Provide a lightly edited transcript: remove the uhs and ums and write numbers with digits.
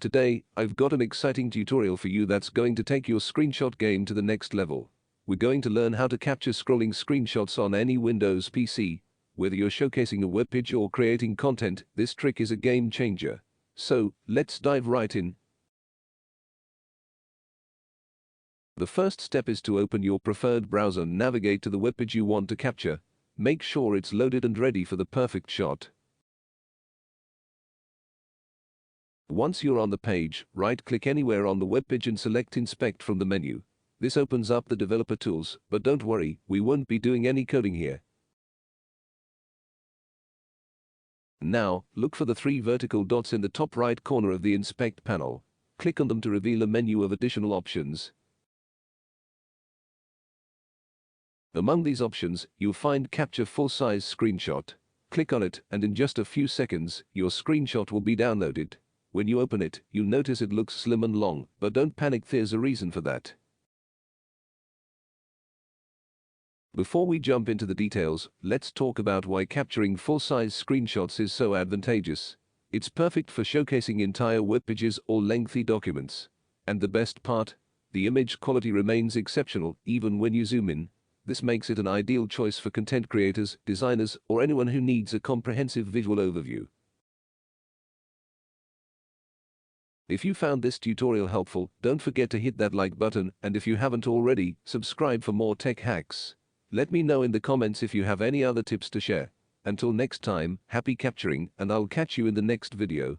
Today, I've got an exciting tutorial for you that's going to take your screenshot game to the next level. We're going to learn how to capture scrolling screenshots on any Windows PC. Whether you're showcasing a webpage or creating content, this trick is a game changer. So, let's dive right in. The first step is to open your preferred browser and navigate to the webpage you want to capture. Make sure it's loaded and ready for the perfect shot. Once you're on the page, right-click anywhere on the webpage and select Inspect from the menu. This opens up the developer tools, but don't worry, we won't be doing any coding here. Now, look for the three vertical dots in the top right corner of the Inspect panel. Click on them to reveal a menu of additional options. Among these options, you'll find Capture Full-Size Screenshot. Click on it, and in just a few seconds, your screenshot will be downloaded. When you open it, you'll notice it looks slim and long, but don't panic, there's a reason for that. Before we jump into the details, let's talk about why capturing full-size screenshots is so advantageous. It's perfect for showcasing entire web pages or lengthy documents. And the best part? The image quality remains exceptional even when you zoom in. This makes it an ideal choice for content creators, designers, or anyone who needs a comprehensive visual overview. If you found this tutorial helpful, don't forget to hit that like button, and if you haven't already, subscribe for more tech hacks. Let me know in the comments if you have any other tips to share. Until next time, happy capturing, and I'll catch you in the next video.